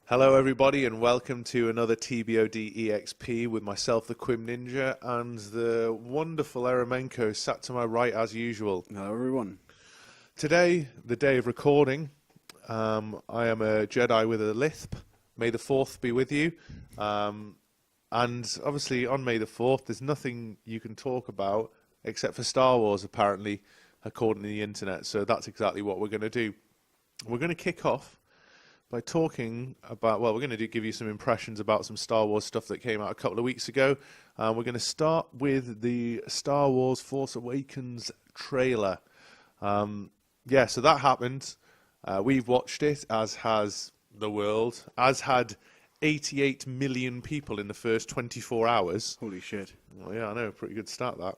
Hello everybody and welcome to another TBoD EXP with myself, the Quim Ninja, and the wonderful eremenko sat to my right as usual. Hello everyone. Today, the day of recording, I am a Jedi with a lisp. May the 4th be with you. And obviously on May the 4th there's nothing you can talk about except for Star Wars apparently, according to the internet, so that's exactly what we're going to do. We're going to kick off by talking about, well, we're going to give you some impressions about some Star Wars stuff that came out a couple of weeks ago. We're going to start with the Star Wars Force Awakens trailer. Yeah, so that happened. We've watched it, as has the world, as had 88 million people in the first 24 hours. Holy shit. Well, yeah, I know, pretty good stat that.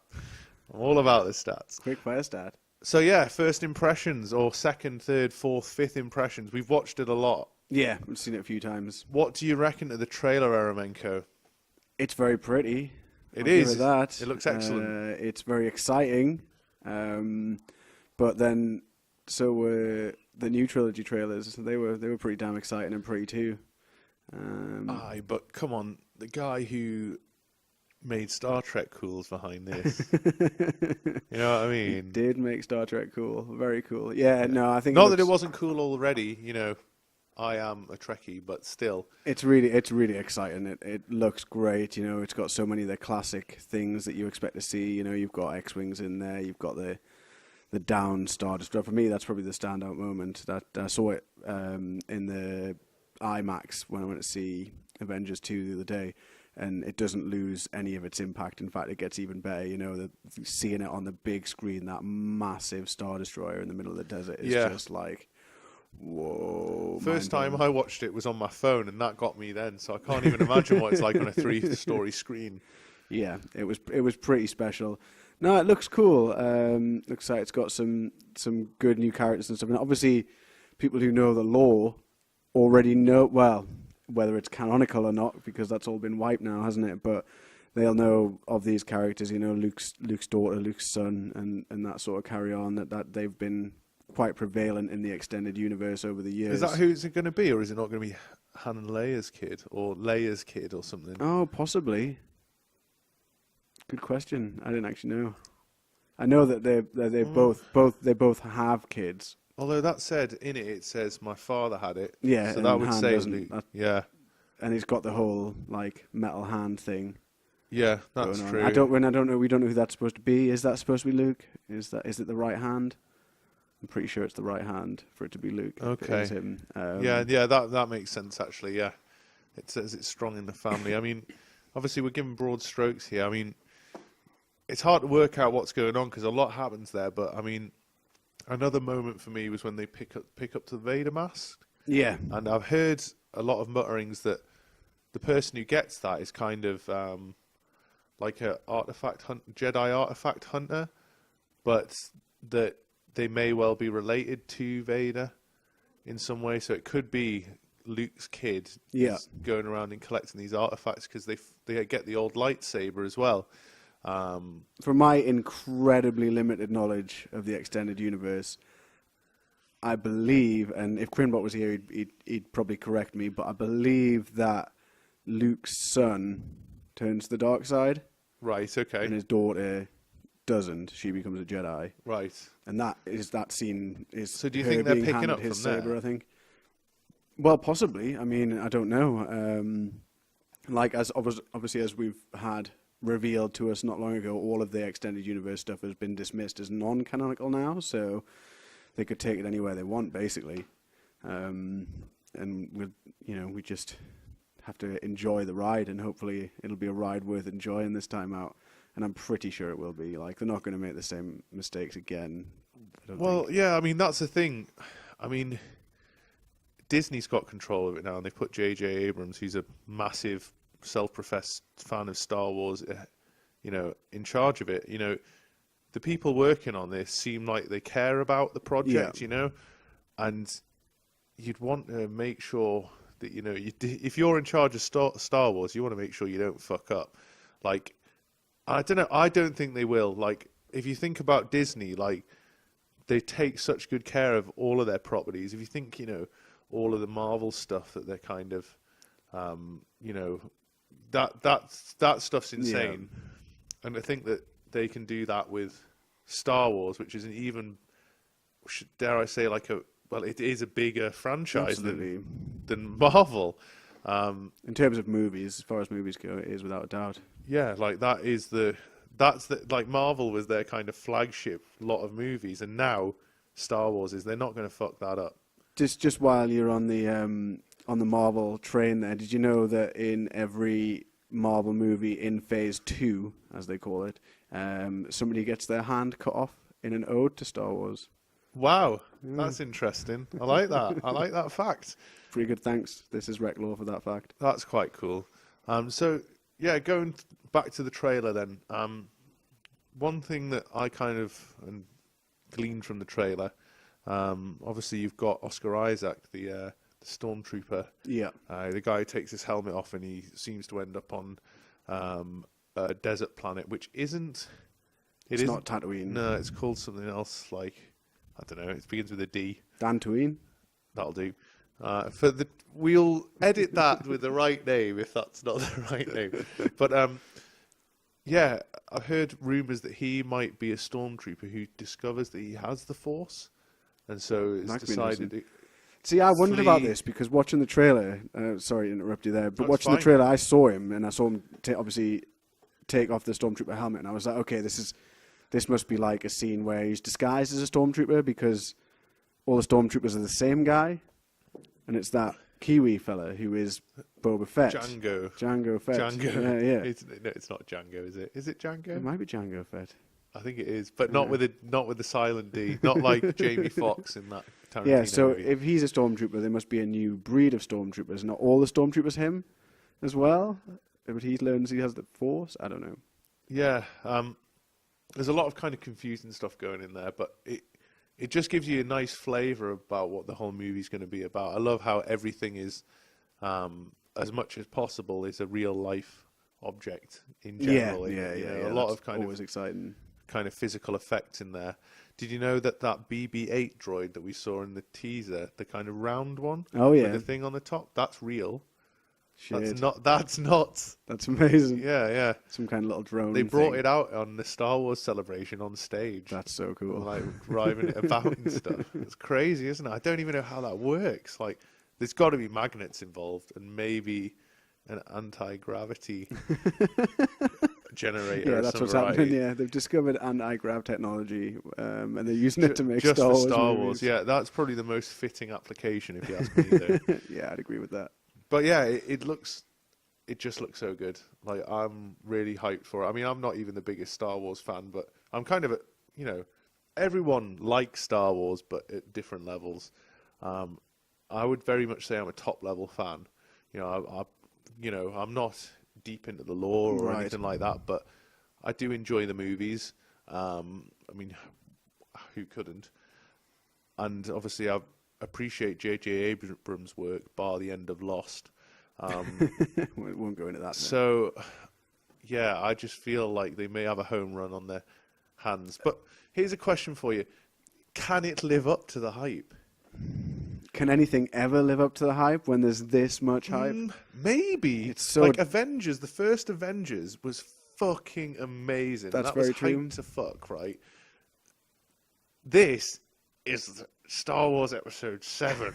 I'm all about the stats. Quick fire stat. So yeah, first impressions, or second, third, fourth, fifth impressions. We've watched it a lot. Yeah, I've seen it a few times. What do you reckon of the trailer, eremenko? It's very pretty. It is. Give it that. It looks excellent. It's very exciting. But then, so were the new trilogy trailers. They were pretty damn exciting and pretty too. Aye, but come on, the guy who made Star Trek cool's behind this. You know what I mean? He did make Star Trek cool. Very cool. Yeah, no, I think... Not that it wasn't cool already, you know. I am a Trekkie, but still. It's really exciting. It looks great, you know. It's got so many of the classic things that you expect to see. You know, you've got X-Wings in there. You've got the down Star Destroyer. For me, that's probably the standout moment. That I saw it in the IMAX when I went to see Avengers 2 the other day, and it doesn't lose any of its impact. In fact, it gets even better. You know, seeing it on the big screen, that massive Star Destroyer in the middle of the desert is just like, whoa. First time I watched it was on my phone, and that got me then, so I can't even imagine what it's like on a 3-story screen. Yeah, it was pretty special. No, it looks cool. Looks like it's got some good new characters and stuff. And obviously, people who know the lore already know, well, whether it's canonical or not, because that's all been wiped now, hasn't it? But they'll know of these characters, you know, Luke's daughter, Luke's son, and that sort of carry on, that they've been quite prevalent in the extended universe over the years. Is that who it's going to be, or is it not going to be Han and Leia's kid, or Leia's kid, or something? Oh, possibly. Good question. I didn't actually know. I know that they both have kids. Although that said, in it says my father had it. Yeah, so that would Han say Luke. Yeah. And he's got the whole like metal hand thing. Yeah, that's true. We don't know who that's supposed to be. Is that supposed to be Luke? Is it the right hand? I'm pretty sure it's the right hand for it to be Luke. Okay. It's him. Yeah, that makes sense actually. Yeah, it says it's strong in the family. I mean, obviously we're giving broad strokes here. I mean, it's hard to work out what's going on because a lot happens there. But I mean, another moment for me was when they pick up the Vader mask. Yeah. And I've heard a lot of mutterings that the person who gets that is kind of like a Jedi artifact hunter, but that they may well be related to Vader in some way. So it could be Luke's kid going around and collecting these artifacts because they get the old lightsaber as well. From my incredibly limited knowledge of the extended universe, I believe, and if Quinbot was here, he'd probably correct me, but I believe that Luke's son turns to the dark side. Right, okay. And his daughter doesn't. She becomes a Jedi. Right. And that scene is so do you think they're picking up his from saber, there? I think. Well, possibly. I mean, I don't know. Like, obviously, as we've had revealed to us not long ago, all of the extended universe stuff has been dismissed as non-canonical now, so they could take it anywhere they want, basically. And we just have to enjoy the ride, and hopefully it'll be a ride worth enjoying this time out. And I'm pretty sure it will be. Like, they're not going to make the same mistakes again. Yeah, I mean, that's the thing. I mean, Disney's got control of it now, and they've put J.J. Abrams, who's a massive self-professed fan of Star Wars, in charge of it. You know, the people working on this seem like they care about the project, and you'd want to make sure that, if you're in charge of Star Wars, you want to make sure you don't fuck up. Like, I don't know, I don't think they will. Like, if you think about Disney, like, they take such good care of all of their properties. If you think, all of the Marvel stuff that they're kind of, that stuff's insane. Yeah. And I think that they can do that with Star Wars, which is an even, dare I say, it is a bigger franchise than Marvel. In terms of movies, as far as movies go, it is without a doubt. Yeah, Marvel was their kind of flagship lot of movies, and now Star Wars is. They're not going to fuck that up. Just while you're on the Marvel train there, did you know that in every Marvel movie in Phase 2, as they call it, somebody gets their hand cut off in an ode to Star Wars? Wow, that's interesting. I like that. I like that fact. Pretty good, thanks. This is Rec Law for that fact. That's quite cool. So, yeah, going back to the trailer then. One thing that I kind of gleaned from the trailer, obviously you've got Oscar Isaac, the stormtrooper. Yeah. The guy who takes his helmet off and he seems to end up on a desert planet, which isn't... It's not Tatooine. No, it's called something else, I don't know, it begins with a D. Dantooine? That'll do. We'll edit that with the right name if that's not the right name. But yeah, I've heard rumours that he might be a stormtrooper who discovers that he has the Force, and so has decided. See, I wondered about this because watching the trailer. Sorry to interrupt you there, but watching the trailer, I saw him and I saw him obviously take off the stormtrooper helmet, and I was like, okay, this must be like a scene where he's disguised as a stormtrooper because all the stormtroopers are the same guy. And it's that Kiwi fella who is Boba Fett. Jango Fett. Jango. Yeah. It's not Jango, is it? Is it Jango? It might be Jango Fett. I think it is, but not with the silent D. Not like Jamie Foxx in that Tarantino Yeah, so movie. if he's a stormtrooper, there must be a new breed of stormtroopers. Not all the stormtroopers him as well. But he learns he has the Force. I don't know. Yeah. There's a lot of kind of confusing stuff going in there, but it just gives you a nice flavour about what the whole movie's going to be about. I love how everything is, as much as possible, is a real life object in general. Yeah. A lot of always exciting. Kind of physical effects in there. Did you know that BB-8 droid that we saw in the teaser, the kind of round one, with the thing on the top, that's real? Shit. That's not. That's amazing. Yeah. Some kind of little drone. They brought it out on the Star Wars celebration on stage. That's so cool. Driving it about and stuff. It's crazy, isn't it? I don't even know how that works. There's got to be magnets involved and maybe an anti-gravity generator. Yeah, that's what's happening. Yeah, they've discovered anti-grav technology, and they're using it to make Star Wars. Yeah, that's probably the most fitting application, if you ask me. Though. Yeah, I'd agree with that. But yeah, it just looks so good. I'm really hyped for it. I mean, I'm not even the biggest Star Wars fan, but I'm kind of everyone likes Star Wars, but at different levels. I would very much say I'm a top level fan. I'm not deep into the lore or anything like that, but I do enjoy the movies. I mean, who couldn't? And obviously, I appreciate J.J. Abrams' work, bar the end of Lost. We won't go into that. So, yeah, I just feel like they may have a home run on their hands. But here's a question for you. Can it live up to the hype? Can anything ever live up to the hype when there's this much hype? Maybe. It's so... Avengers, the first Avengers was fucking amazing. That's that very was true. Hyped to fuck, right? This is Star Wars Episode 7,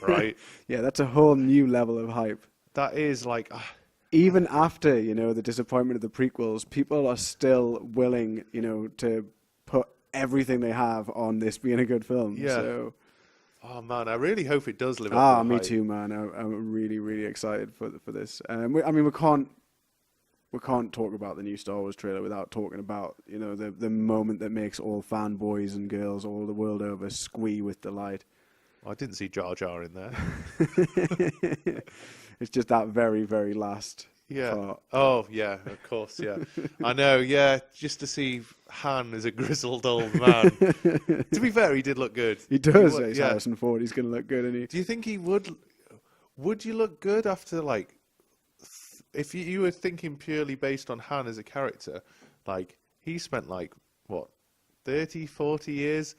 right? Yeah, that's a whole new level of hype. That is even after, the disappointment of the prequels, people are still willing, to put everything they have on this being a good film. Yeah. So... Oh man, I really hope it does live up to the me hype. too, man. I'm really, really excited for this. We can't talk about the new Star Wars trailer without talking about the moment that makes all fanboys and girls all the world over squee with delight. I didn't see Jar Jar in there. It's just that very, very last part. Oh, yeah, of course, yeah. I know, yeah, just to see Han as a grizzled old man. To be fair, he did look good. He does. He's Harrison Ford. He's going to look good, isn't he? Do you think he would? Would you look good after, if you were thinking purely based on Han as a character, he spent, 30, 40 years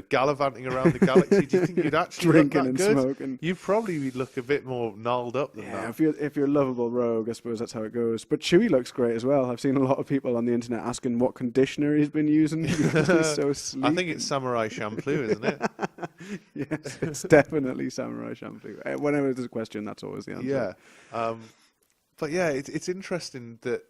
gallivanting around the galaxy, do you think you'd actually Drinking look that and good? smoking. You'd probably look a bit more gnarled up than that. If you're a lovable rogue, I suppose that's how it goes. But Chewie looks great as well. I've seen a lot of people on the internet asking what conditioner he's been using because he's so sleek. I think it's samurai shampoo, isn't it? Yes, it's definitely samurai shampoo. Whenever there's a question, that's always the answer. Yeah. But yeah, it's interesting that,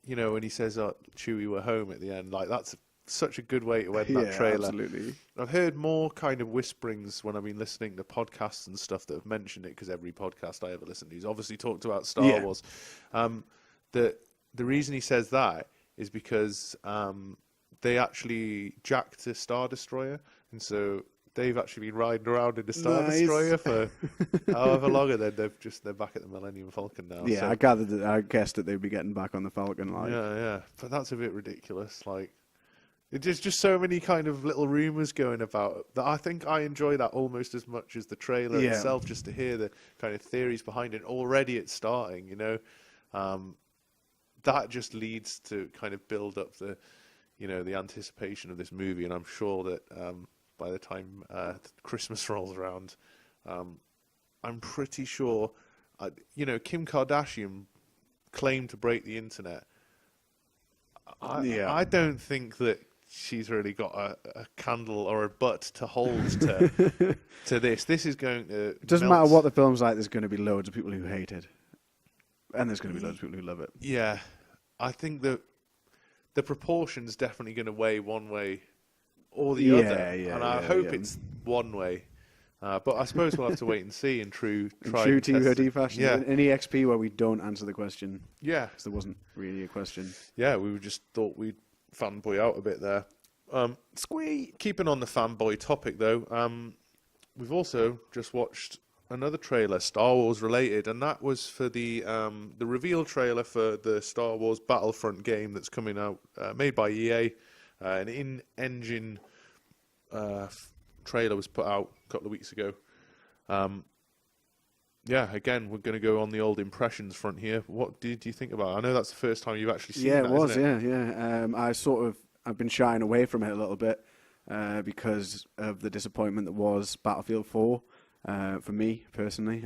when he says, Chewie, we're home at the end, like that's such a good way to end that trailer. Absolutely. I've heard more kind of whisperings when I've been listening to podcasts and stuff that have mentioned it, because every podcast I ever listen to has obviously talked about Star Wars. The reason he says that is because they actually jacked a Star Destroyer, and so they've actually been riding around in the Star Destroyer for however long, and then they're back at the Millennium Falcon now. Yeah, so. I guessed that they'd be getting back on the Falcon. Yeah, but that's a bit ridiculous. Like, there's just so many kind of little rumors going about that. I think I enjoy that almost as much as the trailer itself, just to hear the kind of theories behind it. Already it's starting, that just leads to kind of build up the anticipation of this movie. And I'm sure that by the time Christmas rolls around, I'm pretty sure, Kim Kardashian claimed to break the internet. I don't think that she's really got a candle or a butt to hold to this. This is going to. It doesn't matter what the film's like. There's going to be loads of people who hate it, and there's going to be loads of people who love it. Yeah, I think that the proportion's definitely going to weigh one way or the other, and I hope it's one way. But I suppose we'll have to wait and see in true TBoD fashion. Yeah. In EXP where we don't answer the question. Yeah. Because there wasn't really a question. Yeah, we just thought we'd fanboy out a bit there. Squeak! Keeping on the fanboy topic, though, we've also just watched another trailer, Star Wars related, and that was for the reveal trailer for the Star Wars Battlefront game that's coming out, made by EA. An in-engine trailer was put out a couple of weeks ago. Again, we're going to go on the old impressions front here. What did you think about it? I know that's the first time you've actually seen that, it was, isn't it? I've been shying away from it a little bit because of the disappointment that was Battlefield 4 for me personally.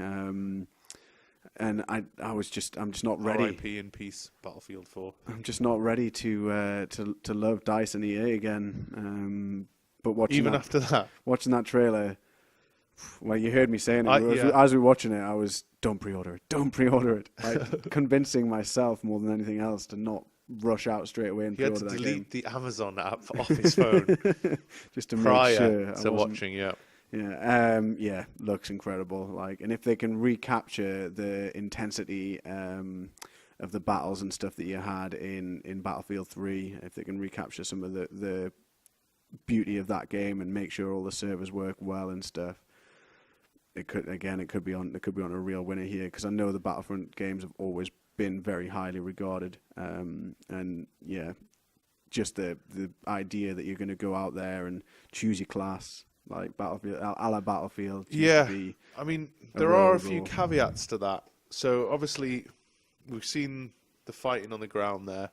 And I'm just not ready. R.I.P. in peace, Battlefield 4. I'm just not ready to love DICE and EA again. But watching after that, watching that trailer, well, you heard me saying it. As we were watching it, I was don't pre-order it, like convincing myself more than anything else to not rush out straight away and pre-order that game. He had to delete the Amazon app off his phone just to make sure to watching. Yeah, looks incredible. Like, and if they can recapture the intensity of the battles and stuff that you had in Battlefield 3, if they can recapture some of the beauty of that game and make sure all the servers work well and stuff, it could be on a real winner here, because I know the Battlefront games have always been very highly regarded, and yeah, just the idea that you're going to go out there and choose your class. Like Battlefield, a la Battlefield. Yeah, I mean, there are a few caveats to that. So obviously, we've seen the fighting on the ground there.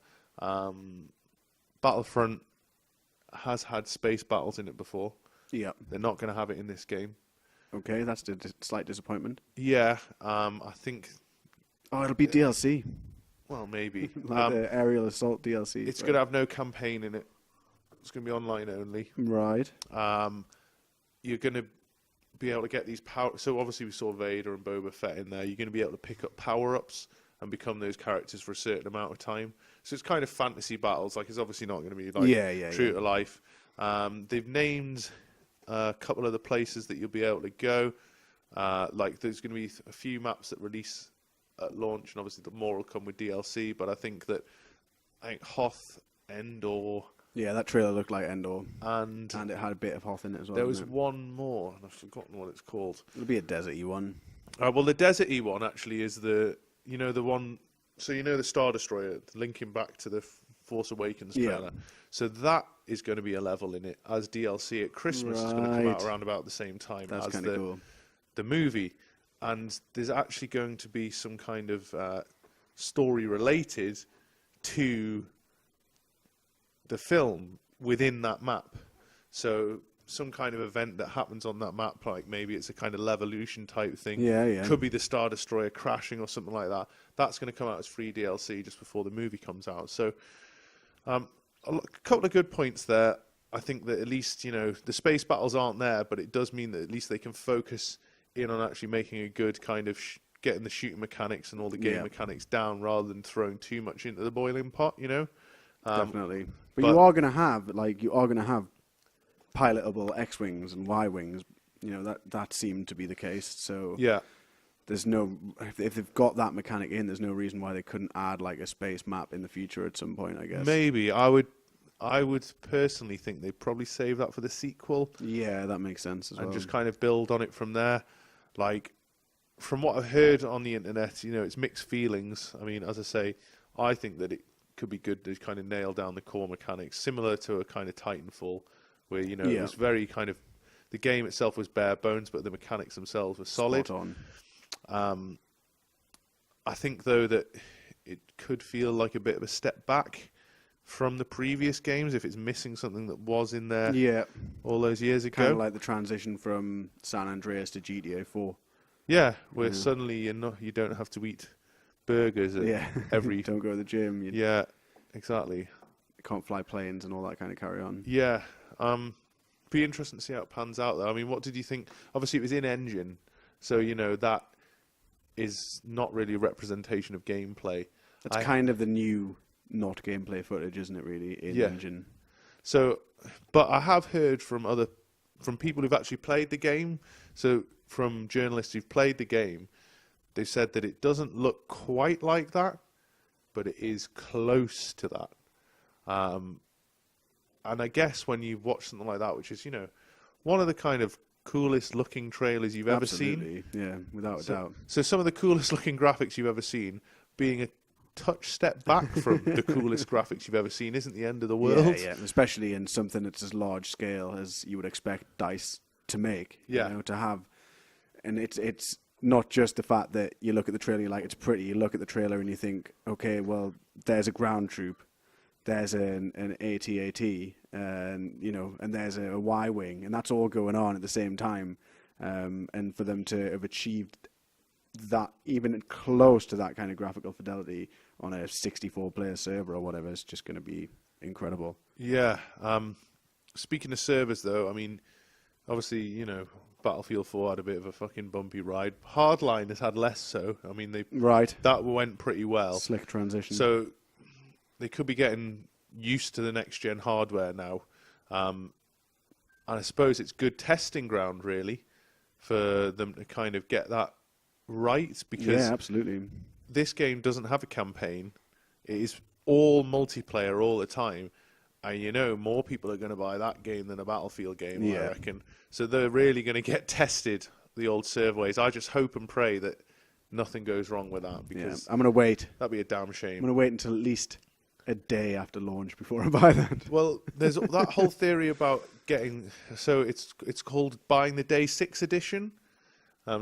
Battlefront has had space battles in it before. Yeah, they're not going to have it in this game. Okay, that's a slight disappointment. Yeah, I think. Oh, it'll be DLC. Well, maybe like the aerial assault DLC. It's going to have no campaign in it. It's going to be online only. Right. You're going to be able to get these power. So obviously we saw Vader and Boba Fett in there. You're going to be able to pick up power-ups and become those characters for a certain amount of time. So it's kind of fantasy battles. Like, it's obviously not going to be like true to life. They've named a couple of the places that you'll be able to go. Like, there's going to be a few maps that release at launch, and obviously the more will come with DLC. But I think Hoth, Endor. Yeah, that trailer looked like Endor. And it had a bit of Hoth in it as well. There was one more, and I've forgotten what it's called. It'll be a desert-y one. Well, the desert-y one actually is the one... So the Star Destroyer, linking back to the Force Awakens trailer. Yeah. So that is going to be a level in it as DLC at Christmas. Right. It's going to come out around about the same time as the movie. And there's actually going to be some kind of story related to the film within that map. So some kind of event that happens on that map, like maybe it's a kind of Levolution type thing. Yeah. Could be the Star Destroyer crashing or something like that. That's going to come out as free DLC just before the movie comes out. So, a couple of good points there. I think that at least, the space battles aren't there, but it does mean that at least they can focus in on actually making a good kind of getting the shooting mechanics and all the game mechanics down rather than throwing too much into the boiling pot, Definitely. But you are going to have pilotable X-Wings and Y-Wings. That seemed to be the case. So yeah. There's if they've got that mechanic in, there's no reason why they couldn't add like a space map in the future at some point, I guess. Maybe. I would personally think they'd probably save that for the sequel. Yeah, that makes sense as well. And just kind of build on it from there. Like, from what I've heard on the internet, it's mixed feelings. I mean, as I say, I think that it could be good to kind of nail down the core mechanics, similar to a kind of Titanfall, where, it was very kind of, the game itself was bare bones, but the mechanics themselves were solid. Spot on. I think, though, that it could feel like a bit of a step back from the previous games if it's missing something that was in there all those years ago. Kind of like the transition from San Andreas to GTA 4. Yeah, where suddenly you don't have to eat burgers every... Don't go to the gym. Yeah, exactly. You can't fly planes and all that kind of carry on. Yeah. Be interesting to see how it pans out, though. I mean, what did you think? Obviously, it was in-engine, so, that is not really a representation of gameplay. That's kind of the new... not gameplay footage, isn't it? Really, in engine. So, but I have heard from people who've actually played the game. So, from journalists who've played the game, they said that it doesn't look quite like that, but it is close to that. And I guess when you watch something like that, which is one of the kind of coolest looking trailers you've ever seen. Yeah, without a doubt. So some of the coolest looking graphics you've ever seen, being a touch step back from the coolest graphics you've ever seen, isn't the end of the world. Yeah, especially in something that's as large scale as you would expect DICE to make. To have, and it's not just the fact that you look at the trailer, you're like, it's pretty. You look at the trailer and you think, okay, well, there's a ground troop, there's an AT-AT, and and there's a Y-wing, and that's all going on at the same time, and for them to have achieved that, even close to that kind of graphical fidelity on a 64-player server or whatever, is just going to be incredible. Yeah. Speaking of servers, though, I mean, obviously, Battlefield 4 had a bit of a fucking bumpy ride. Hardline has had less so. I mean, that went pretty well. Slick transition. So they could be getting used to the next-gen hardware now. And I suppose it's good testing ground, really, for them to kind of get that right, because absolutely. This game doesn't have a campaign. It is all multiplayer all the time, and more people are going to buy that game than a Battlefield game, I reckon. So they're really going to get tested, the old server ways. I just hope and pray that nothing goes wrong with that, because I'm going to wait. That'd be a damn shame. I'm going to wait until at least a day after launch before I buy that. Well, there's that whole theory about getting... So it's called buying the day 6 edition.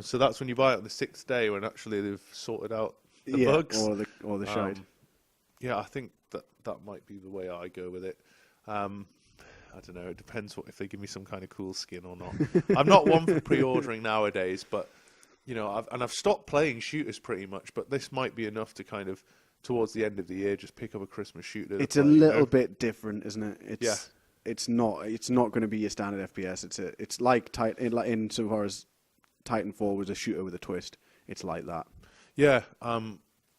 So that's when you buy it on the 6th day, when actually they've sorted out the bugs or the shite. Yeah, I think that might be the way I go with it. I don't know. It depends if they give me some kind of cool skin or not. I'm not one for pre-ordering nowadays, but I've stopped playing shooters pretty much. But this might be enough to kind of towards the end of the year just pick up a Christmas shooter. It's a little bit different, isn't it? It's not going to be your standard FPS. It's like insofar as Titanfall was a shooter with a twist. It's like that. Yeah,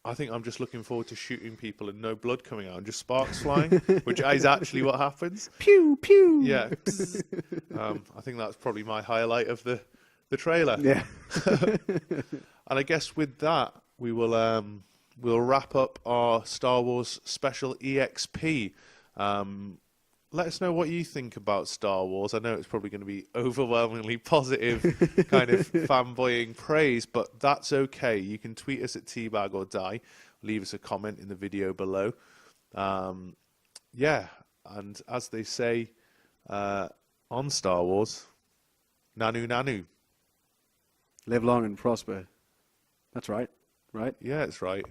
I think I'm just looking forward to shooting people and no blood coming out and just sparks flying, which is actually what happens. Pew, pew. Yeah. I think that's probably my highlight of the trailer. Yeah. And I guess with that, we'll wrap up our Star Wars special EXP. Let us know what you think about Star Wars. I know it's probably going to be overwhelmingly positive kind of fanboying praise, but that's okay. You can tweet us at TBoD or Die. Leave us a comment in the video below. And as they say on Star Wars, Nanu Nanu. Live long and prosper. That's right. Right? Yeah, it's right.